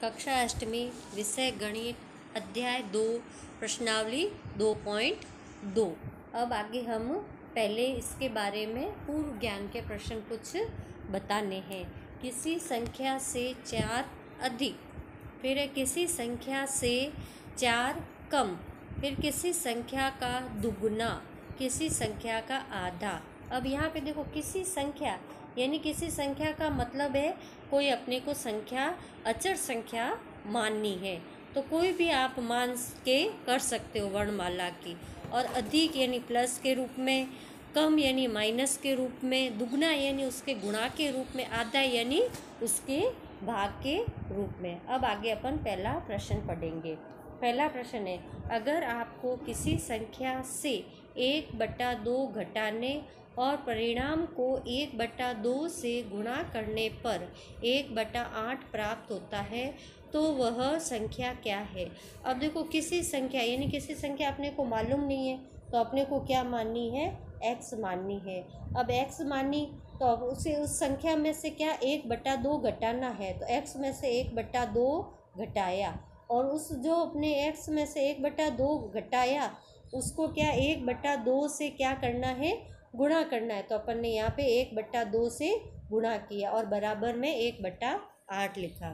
कक्षा अष्टमी विषय गणित अध्याय 2 प्रश्नावली 2.2। अब आगे हम पहले इसके बारे में पूर्व ज्ञान के प्रश्न कुछ बताने हैं। किसी संख्या से 4 अधिक, फिर किसी संख्या से 4 कम, फिर किसी संख्या का दुगुना, किसी संख्या का आधा। अब यहाँ पे देखो किसी संख्या यानी किसी संख्या का मतलब है कोई अपने को संख्या अचर संख्या माननी है तो कोई भी आप मान के कर सकते हो वर्णमाला की। और अधिक यानी प्लस के रूप में, कम यानी माइनस के रूप में, दुगना यानी उसके गुणा के रूप में, आधा यानी उसके भाग के रूप में। अब आगे अपन पहला प्रश्न पढ़ेंगे। पहला प्रश्न है, अगर आपको किसी संख्या से 1/2 घटाने और परिणाम को 1/2 से गुणा करने पर 1/8 प्राप्त होता है तो वह संख्या क्या है। अब देखो किसी संख्या यानी किसी संख्या अपने को मालूम नहीं है तो अपने को क्या माननी है, x माननी है। अब x मानी तो अब उसे उस संख्या में से क्या 1/2 घटाना है तो x में से 1/2 घटाया और उस जो अपने x में से 1/2 घटाया उसको क्या 1/2 से क्या करना है, गुणा करना है। तो अपन ने यहाँ पे 1/2 से गुणा किया और बराबर में 1/8 लिखा।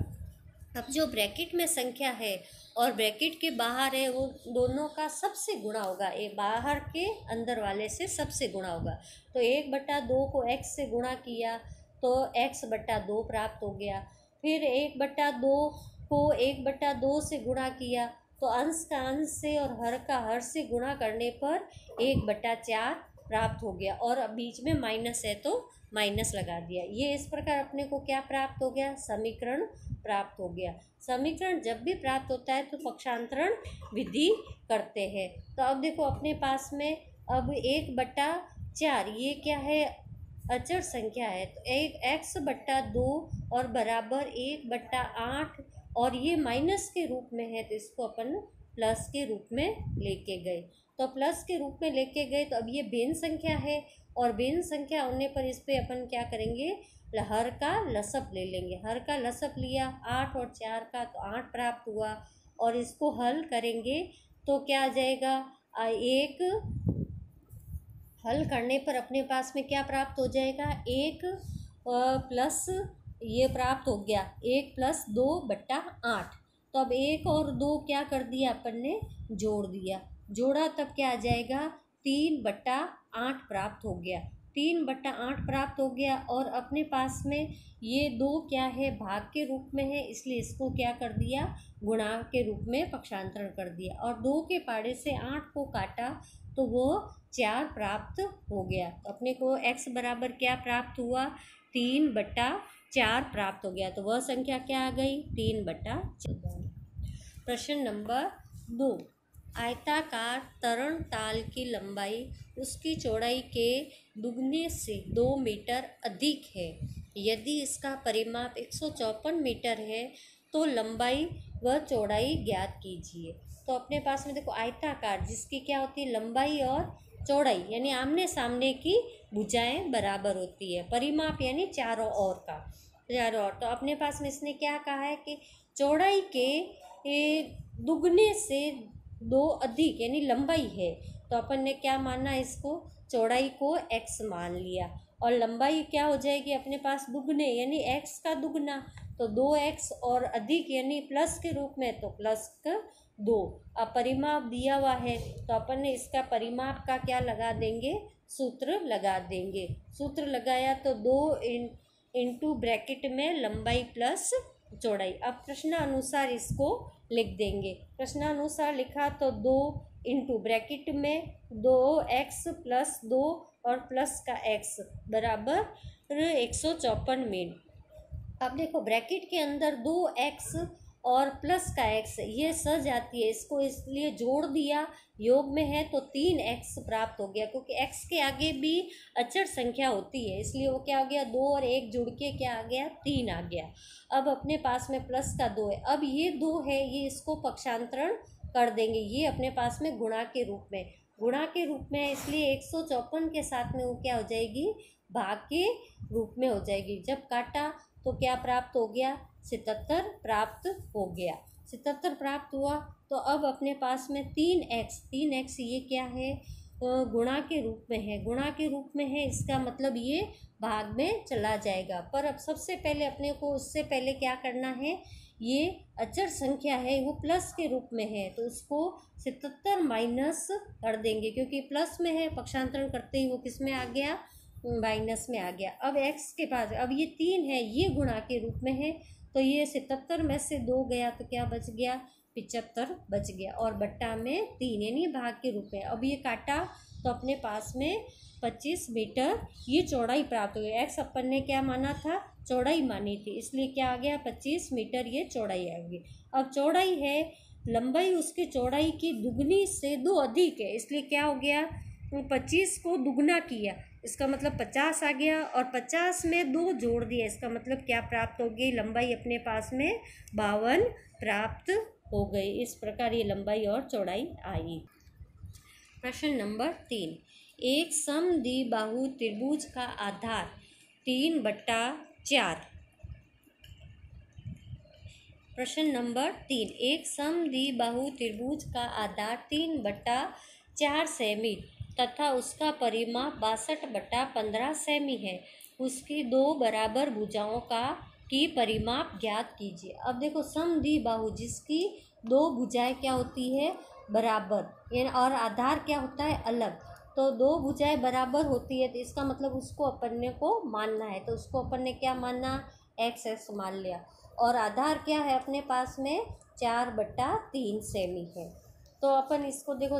अब जो ब्रैकेट में संख्या है और ब्रैकेट के बाहर है वो दोनों का सबसे गुणा होगा, एक बाहर के अंदर वाले से सबसे गुणा होगा। तो 1/2 को x से गुणा किया तो x/2 प्राप्त हो गया। फिर 1/2 को 1/2 से गुणा किया तो अंश का अंश से और हर का हर से गुणा करने पर 1/4 प्राप्त हो गया और अब बीच में माइनस है तो माइनस लगा दिया। ये इस प्रकार अपने को क्या प्राप्त हो गया, समीकरण प्राप्त हो गया। समीकरण जब भी प्राप्त होता है तो पक्षांतरण विधि करते हैं। तो अब देखो अपने पास में अब 1/4 ये क्या है, अचर संख्या है तो 1x/2 और बराबर 1/8 और ये माइनस के रूप में है तो इसको अपन प्लस के रूप में लेके गए। तो प्लस के रूप में लेके गए तो अब ये भिन्न संख्या है और भिन्न संख्या होने पर इस पे अपन क्या करेंगे, हर का लसप ले लेंगे। हर का लसप लिया 8 और 4 का तो 8 प्राप्त हुआ और इसको हल करेंगे तो क्या आ जाएगा, एक हल करने पर अपने पास में क्या प्राप्त हो जाएगा, 1 प्लस ये प्राप्त हो गया 1 + 2/8। तो अब 1 और 2 क्या कर दिया अपन ने, जोड़ दिया, जोड़ा तब क्या आ जाएगा 3/8 प्राप्त हो गया। 3/8 प्राप्त हो गया और अपने पास में ये 2 क्या है, भाग के रूप में है इसलिए इसको क्या कर दिया, गुणा के रूप में पक्षांतरण कर दिया और 2 के पाड़े से 8 को काटा तो वो 4 प्राप्त हो गया। तो अपने को x बराबर क्या प्राप्त हुआ, 3/4 प्राप्त हो गया। तो वह संख्या क्या आ गई, 3/4। प्रश्न नंबर 2, आयताकार तरण ताल की लंबाई उसकी चौड़ाई के दुगने से 2 मीटर अधिक है। यदि इसका परिमाप 154 मीटर है तो लंबाई व चौड़ाई ज्ञात कीजिए। तो अपने पास में देखो आयताकार जिसकी क्या होती है, लंबाई और चौड़ाई यानी आमने सामने की भुजाएं बराबर होती है, परिमाप यानी चारों ओर का, चारों ओर। तो अपने पास में इसने क्या कहा है कि चौड़ाई के दुगने से 2 अधिक यानी लंबाई है तो अपन ने क्या माना, इसको चौड़ाई को x मान लिया और लंबाई क्या हो जाएगी अपने पास दुगने यानी x का दुगना तो 2x और अधिक यानी प्लस के रूप में तो +2। अब परिमाप दिया हुआ है तो अपन ने इसका परिमाप का क्या लगा देंगे, सूत्र लगा देंगे। सूत्र लगाया तो 2 इंटू ब्रैकेट में लंबाई प्लस चौड़ाई। अब प्रश्नानुसार इसको लिख देंगे। प्रश्नानुसार लिखा तो 2 इंटू ब्रैकेट में 2x + 2 और प्लस का x बराबर 154 मीटर। अब देखो ब्रैकेट के अंदर 2x और प्लस का x ये सज जाती है, इसको इसलिए जोड़ दिया, योग में है तो 3x प्राप्त हो गया क्योंकि x के आगे भी अचर संख्या होती है इसलिए वो क्या हो गया, 2 और 1 जुड़ के क्या आ गया, 3 आ गया। अब अपने पास में प्लस का 2 है, अब ये 2 है ये इसको पक्षांतरण कर देंगे, ये अपने पास में गुणा के रूप में, गुणा के रूप में है इसलिए 154 के साथ में वो क्या हो जाएगी, भाग के रूप में हो जाएगी। जब काटा तो क्या प्राप्त हो गया, 77 प्राप्त हो गया। 77 प्राप्त हुआ। तो अब अपने पास में 3x ये क्या है, गुणा के रूप में है, गुणा के रूप में है, इसका मतलब ये भाग में चला जाएगा। पर अब सबसे पहले अपने को उससे पहले क्या करना है, ये अचर संख्या है वो प्लस के रूप में है, तो उसको 77 माइनस कर देंगे, क्योंकि प्लस में है, पक्षांतरण करते ही वो किस में आ गया, माइनस में आ गया। अब x के पास अब ये 3 है, ये गुणा के रूप में है, तो ये 77 में से 2 गया तो क्या बच गया, 75 बच गया, और बट्टा में 3 यानी भाग के रूप में। अब ये काटा तो अपने पास में 25 मीटर ये चौड़ाई प्राप्त हो गई। एक्स अपन ने क्या माना था, चौड़ाई मानी थी, इसलिए क्या आ गया, 25 मीटर ये चौड़ाई आ गई। अब चौड़ाई है, लंबाई उसकी चौड़ाई की दुगनी से 2 अधिक है, इसलिए क्या हो गया, 25 को दुगना किया, इसका मतलब 50 आ गया, और 50 में 2 जोड़ दिया, इसका मतलब क्या प्राप्त हो गई, लंबाई अपने पास में 52 प्राप्त हो गई। इस प्रकार ये लंबाई और चौड़ाई आई। प्रश्न नंबर 3, एक समद्विबाहु त्रिभुज का आधार 3/4। प्रश्न नंबर 3, एक समद्विबाहु त्रिभुज का आधार 3/4 सेमी तथा उसका परिमाप 62/15 सेमी है। उसकी 2 बराबर भुजाओं की परिमाप ज्ञात कीजिए। अब देखो, समद्विबाहु जिसकी 2 भुजाएं क्या होती है, बराबर, यानी और आधार क्या होता है, अलग, तो 2 भुजाएं बराबर होती है, तो इसका मतलब उसको अपन को मानना है, तो उसको अपन ने क्या माना, x मान लिया, और आधार क्या है अपने पास में 4/3 सेमी है। तो अपन इसको देखो,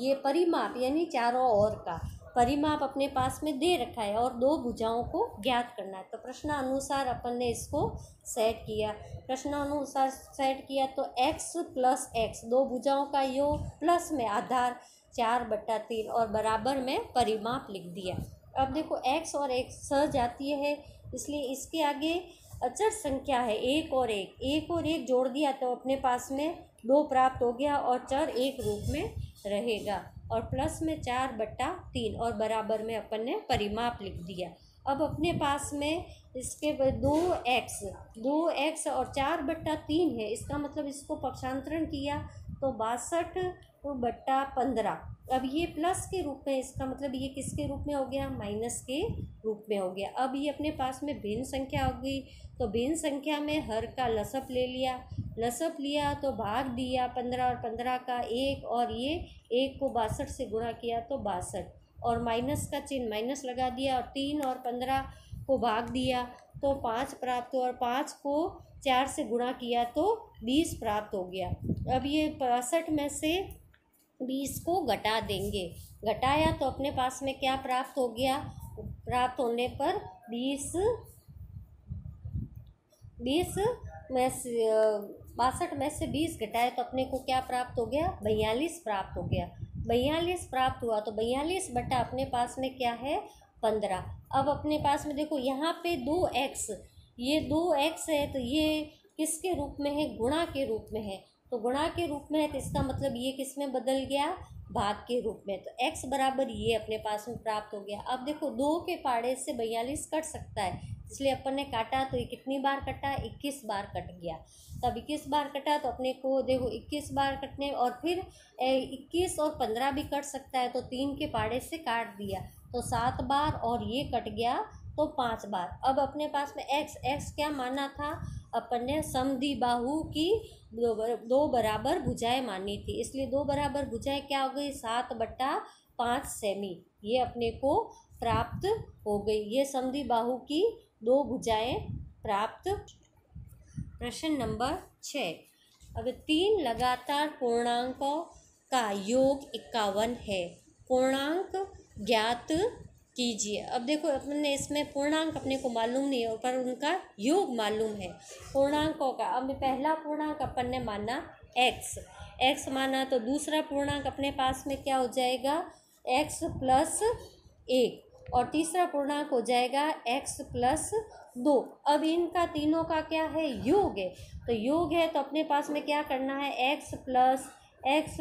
ये परिमाप यानी चारों ओर का परिमाप अपने पास में दे रखा है, और 2 भुजाओं को ज्ञात करना है। तो प्रश्नानुसार अपन ने इसको सेट किया, प्रश्नानुसार सेट किया तो x + x 2 भुजाओं का योग प्लस में आधार 4/3 और बराबर में परिमाप लिख दिया। अब देखो, x और x सह जाती है, इसलिए इसके आगे अचर संख्या है 1 और 1 जोड़ दिया तो अपने पास में 2 प्राप्त हो गया, और चर एक रूप में रहेगा, और प्लस में 4/3 और बराबर में अपन ने परिमाप लिख दिया। अब अपने पास में इसके 2x और 4/3 है, इसका मतलब इसको पक्षांतरण किया तो 62/15। अब ये प्लस के रूप में, इसका मतलब ये किसके रूप में हो गया, माइनस के रूप में हो गया। अब ये अपने पास में भिन्न संख्या हो गई, तो भिन्न संख्या में हर का लसअप ले लिया, लसअप लिया तो भाग दिया, 15 और 15 का 1, और ये 1 को 62 से गुणा किया तो 62, और माइनस का चिन्ह माइनस लगा दिया, और 3 और 15 को भाग दिया तो 5 प्राप्त हुआ, और 5 को 4 से गुणा किया तो 20 प्राप्त हो गया। अब ये 65 में से 20 को घटा देंगे, घटाया तो अपने पास में क्या प्राप्त हो गया, प्राप्त होने पर 20 में से 62 में से 20 घटाए तो अपने को क्या प्राप्त हो गया, 42 प्राप्त हो गया। 42 प्राप्त हुआ तो 42 बटा अपने पास में क्या है, 15। अब अपने पास में देखो, यहाँ पे 2x, ये 2x है, तो ये किसके रूप में है, गुणा के रूप में है, तो गुणा के रूप में है, तो इसका मतलब ये किस में बदल गया, भाग के रूप में, तो x बराबर ये अपने पास में प्राप्त हो गया। अब देखो, 2 के पाड़े से 42 कट सकता है, इसलिए अपन ने काटा तो ये कितनी बार कटा, 21 बार कट गया। तब 21 बार कटा तो अपने को देखो 21 बार कटने, और फिर 21 और 15 भी कट सकता है, तो 3 के पाड़े से काट दिया तो 7 बार, और ये कट गया तो 5 बार। अब अपने पास में x क्या माना था, अपन ने समद्विबाहु की 2 बराबर भुजाएं मानी थी, इसलिए 2 बराबर भुजाएं क्या हो गई, 7/5 सेमी, ये अपने को प्राप्त हो गई। ये समद्विबाहु की 2 भुजाएं प्राप्त। प्रश्न नंबर 6, अब 3 लगातार पूर्णांकों का योग 51 है, पूर्णांक ज्ञात कीजिए। अब देखो, अपन ने इसमें पूर्णांक अपने को मालूम नहीं है, पर उनका योग मालूम है पूर्णांकों का। अब पहला पूर्णांक अपन ने माना x माना, तो दूसरा पूर्णांक अपने पास में क्या हो जाएगा, x + 1, और तीसरा पूर्णांक हो जाएगा x + 2। अब इनका तीनों का क्या है, योग है, तो योग है तो अपने पास में क्या करना है, x + 1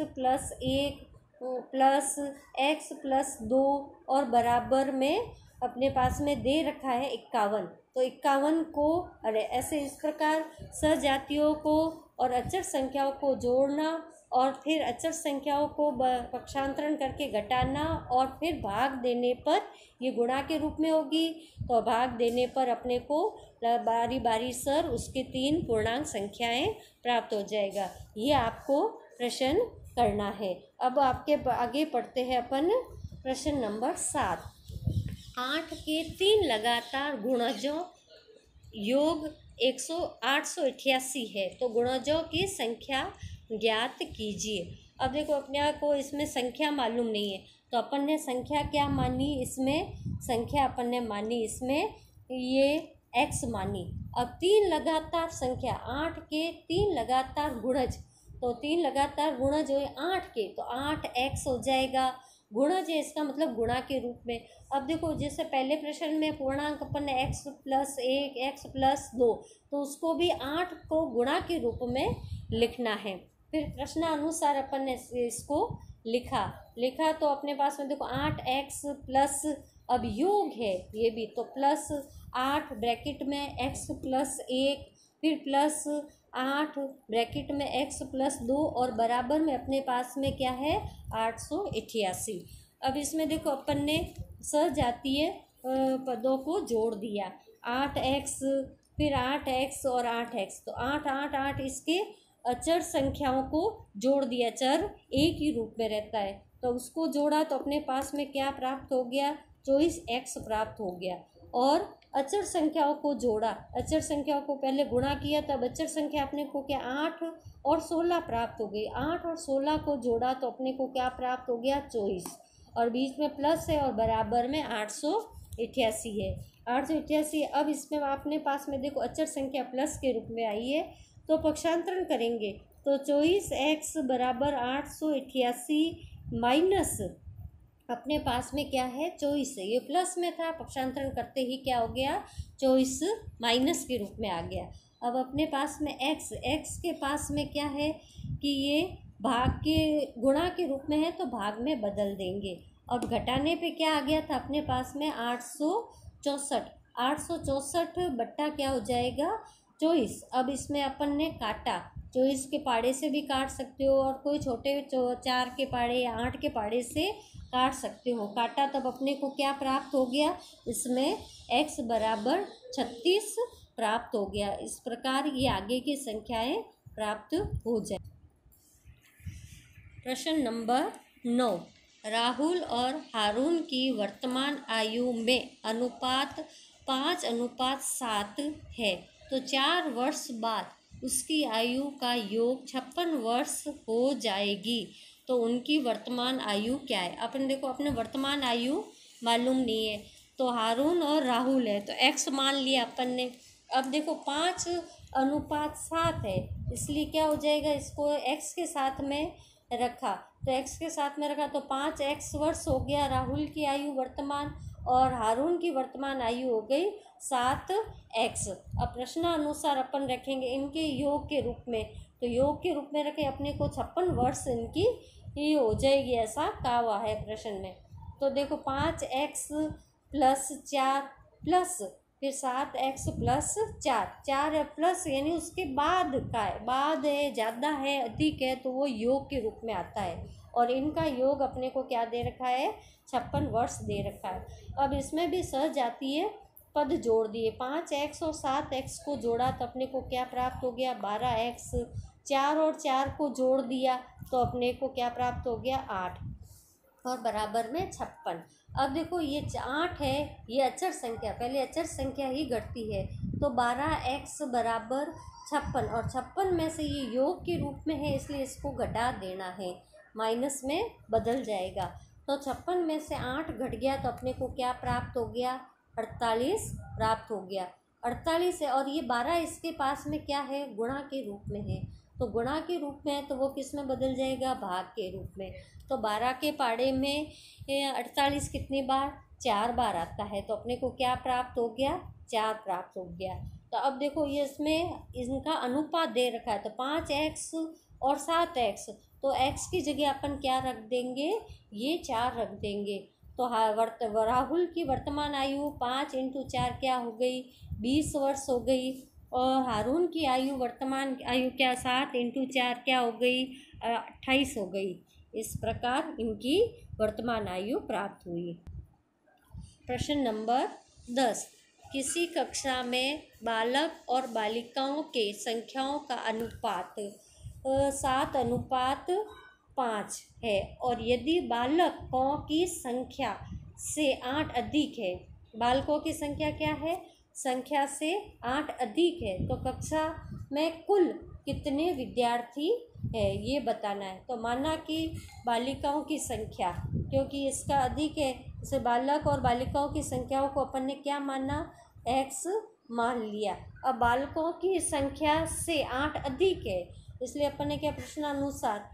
+ x + 2 और बराबर में अपने पास में दे रखा है 51, तो 51 को अरे ऐसे इस प्रकार सजातीयों को और अचर संख्याओं को जोड़ना और फिर अचर संख्याओं को पक्षांतरण करके घटाना और फिर भाग देने पर ये गुणा के रूप में होगी। तो भाग देने पर अपने को बारी बारी सर उसके 3 पूर्णांक संख्याएं प्राप्त हो जाएगा। ये आपको प्रश्न करना है। अब आपके आगे पढ़ते हैं अपन प्रश्न नंबर 7। 8 के 3 लगातार गुणजों योग 888 है, तो गुणजों की संख्या ज्ञात कीजिए। अब देखो अपने को इसमें संख्या मालूम नहीं है, तो अपन ने संख्या क्या मानी, इसमें संख्या अपन ने मानी इसमें ये x मानी। अब 3 लगातार संख्या 8 के 3 लगातार गुणज, तो 3 लगातार गुणज हो 8 के, तो 8x हो जाएगा। गुणज है इसका मतलब गुणा के रूप में। अब देखो जैसे पहले प्रश्न में पूर्णांक अपन ने x+1 x+2, तो उसको भी 8 को गुणा के रूप में लिखना है। फिर प्रश्नानुसार अपन ने इसको लिखा तो अपने पास में देखो 8x प्लस, अब योग है ये भी, तो प्लस 8 ब्रैकेट में x+1, फिर प्लस 8 ब्रैकेट में x+2 और बराबर में अपने पास में क्या है 888। अब इसमें देखो अपन ने सजातीय पदों को जोड़ दिया, 8x फिर 8x और 8x, तो 8 8 8 इसके अचर संख्याओं को जोड़ दिया, चर एक ही रूप में रहता है, तो उसको जोड़ा तो अपने पास में क्या प्राप्त हो गया 24x प्राप्त हो गया। और अचर संख्याओं को जोड़ा, अचर संख्याओं को पहले गुणा किया, तब अचर संख्या अपने को क्या 8 और 16 प्राप्त हो गई। 8 और 16 को जोड़ा तो अपने को क्या प्राप्त हो गया 24, और बीच में प्लस है और बराबर में 888 है 888। अब इसमें अपने पास में देखो अचर संख्या प्लस के रूप में आई है, तो पक्षांतरण करेंगे तो 24x बराबर 888 माइनस अपने पास में क्या है 24 है, ये प्लस में था, पक्षांतरण करते ही क्या हो गया 24 माइनस के रूप में आ गया। अब अपने पास में x के पास में क्या है कि ये भाग के गुणा के रूप में है, तो भाग में बदल देंगे। अब घटाने पे क्या आ गया था अपने पास में 864 बट्टा क्या हो जाएगा 24। अब इसमें अपन ने काटा, 24 के पाड़े से भी काट सकते हो और कोई छोटे 4 के पाड़े या 8 के पाड़े से काट सकते हो। काटा तब अपने को क्या प्राप्त हो गया, इसमें x बराबर 36 प्राप्त हो गया। इस प्रकार ये आगे की संख्याएं प्राप्त हो जाए। प्रश्न नंबर 9। राहुल और हारून की वर्तमान आयु में अनुपात 5:7 है, तो 4 वर्ष बाद उसकी आयु का योग 56 वर्ष हो जाएगी, तो उनकी वर्तमान आयु क्या है। अपन देखो अपने वर्तमान आयु मालूम नहीं है, तो हारून और राहुल है, तो x मान लिया अपन ने। अब देखो 5:7 है, इसलिए क्या हो जाएगा, इसको x के साथ में रखा, तो x के साथ में रखा तो 5x वर्ष हो गया राहुल की आयु वर्तमान, और हारून की वर्तमान आयु हो गई 7x। अब प्रश्नानुसार अपन रखेंगे इनके योग के रूप में, तो योग के रूप में रखे अपने को 56 वर्ष इनकी ये हो जाएगी, ऐसा कहा हुआ है प्रश्न में। तो देखो 5x प्लस 4 प्लस फिर 7x प्लस 4 है प्लस, यानी उसके बाद का है, बाद है, ज़्यादा है, अधिक है, तो वो योग के रूप में आता है, और इनका योग अपने को क्या दे रखा है 56 वर्ष दे रखा है। अब इसमें भी सजातीय पद जोड़ दिए, 5x और 7x को जोड़ा तो अपने को क्या प्राप्त हो गया 12x, 4 और 4 को जोड़ दिया तो अपने को क्या प्राप्त हो गया 8, और बराबर में 56। अब देखो ये 8 है, ये अचर संख्या, पहले अचर संख्या ही घटती है, तो 12x बराबर 56, और 56 में से ये योग के रूप में है इसलिए इसको घटा देना है, माइनस में बदल जाएगा। तो 56 में से 8 घट गया तो अपने को क्या प्राप्त हो गया 48 प्राप्त हो गया, 48 है, और ये 12 इसके पास में क्या है गुणा के रूप में है, तो गुणा के रूप में है तो वो किस में बदल जाएगा भाग के रूप में। तो 12 के पाड़े में 48 कितनी बार 4 बार आता है, तो अपने को क्या प्राप्त हो गया 4 प्राप्त हो गया। तो अब देखो ये इसमें इनका अनुपात दे रखा है, तो 5x और 7x, तो x की जगह अपन क्या रख देंगे ये 4 रख देंगे, तो राहुल की वर्तमान आयु 5 × 4 क्या हो गई, 20 वर्ष हो गई। और हारून की आयु वर्तमान आयु क्या 7 × 4 क्या हो गई, 28 हो गई। इस प्रकार इनकी वर्तमान आयु प्राप्त हुई। प्रश्न नंबर 10, किसी कक्षा में बालक और बालिकाओं के संख्याओं का अनुपात 7:5 है और यदि बालकों की संख्या से 8 अधिक है, बालकों की संख्या क्या है, संख्या से 8 अधिक है, तो कक्षा में कुल कितने विद्यार्थी है ये बताना है। तो माना कि बालिकाओं की संख्या, क्योंकि इसका अधिक है, इसे बालक और बालिकाओं की संख्याओं को अपन ने क्या माना, x मान लिया। अब बालकों की संख्या से 8 अधिक है, इसलिए अपन ने क्या प्रश्नानुसार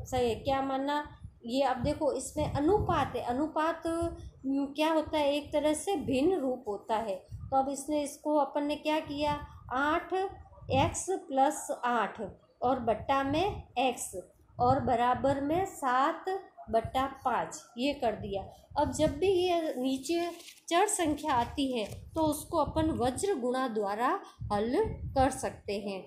सही क्या माना, ये अब देखो इसमें अनुपात है। अनुपात क्या होता है, एक तरह से भिन्न रूप होता है। तो अब इसको अपन ने क्या किया, 8x + 8 और बट्टा में x और बराबर में 7/5 ये कर दिया। अब जब भी ये नीचे चर संख्या आती है तो उसको अपन वज्र गुणा द्वारा हल कर सकते हैं।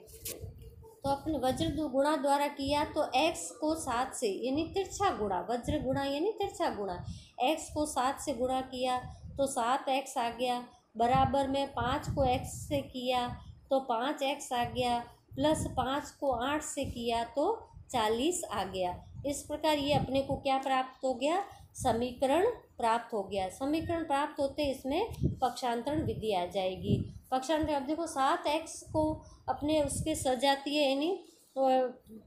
तो अपन वज्र गुणा द्वारा किया तो x को 7 से यानी तिरछा गुणा, वज्र गुणा यानी तिरछा गुणा, x को 7 से गुणा किया तो 7x आ गया, बराबर में 5 को x से किया तो 5x आ गया, प्लस 5 को 8 से किया तो 40 आ गया। इस प्रकार ये अपने को क्या प्राप्त हो गया, समीकरण प्राप्त हो गया। समीकरण प्राप्त होते इसमें पक्षांतरण विधि आ जाएगी। पक्षांतरण, अब देखो 7x को अपने उसके सजाती है यानी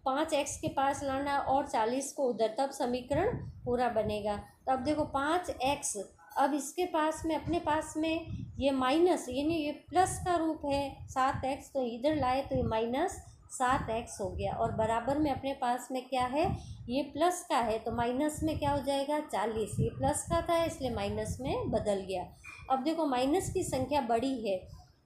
5x के पास लाना और 40 को उधर, तब समीकरण पूरा बनेगा। तो अब देखो 5x, अब इसके पास में अपने पास में ये माइनस यानी ये प्लस का रूप है 7x, तो इधर लाए तो ये -7x हो गया और बराबर में अपने पास में क्या है, ये प्लस का है तो माइनस में क्या हो जाएगा 40, ये प्लस का था इसलिए माइनस में बदल गया। अब देखो माइनस की संख्या बड़ी है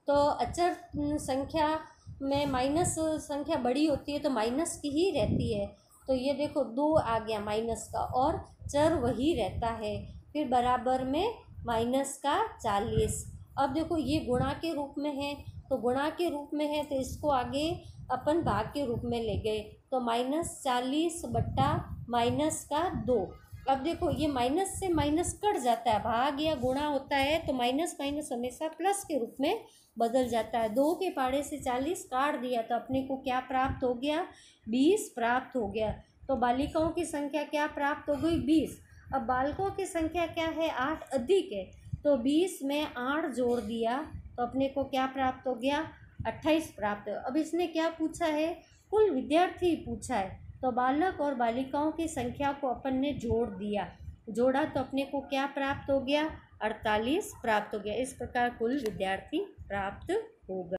तो अचर संख्या में माइनस संख्या बड़ी होती है तो माइनस की ही रहती है। तो ये देखो 2 आ गया माइनस का और चर वही रहता है, फिर बराबर में -40। अब देखो ये गुणा के रूप में है तो गुणा के रूप में है तो इसको आगे अपन भाग के रूप में ले गए तो -40 बट्टा -2। अब देखो ये माइनस से माइनस कट जाता है, भाग या गुणा होता है तो माइनस माइनस हमेशा प्लस के रूप में बदल जाता है। 2 के पाड़े से 40 काट दिया तो अपने को क्या प्राप्त हो गया, 20 प्राप्त हो गया। तो बालिकाओं की संख्या क्या प्राप्त हो गई, 20। अब बालकों की संख्या क्या है, 8 अधिक है, तो 20 में 8 जोड़ दिया तो अपने को क्या प्राप्त हो गया, 28 प्राप्त हो। अब इसने क्या पूछा है, कुल विद्यार्थी पूछा है, तो बालक और बालिकाओं की संख्या को अपन ने जोड़ा तो अपने को क्या प्राप्त हो गया, 48 प्राप्त हो गया। इस प्रकार कुल विद्यार्थी प्राप्त होगा।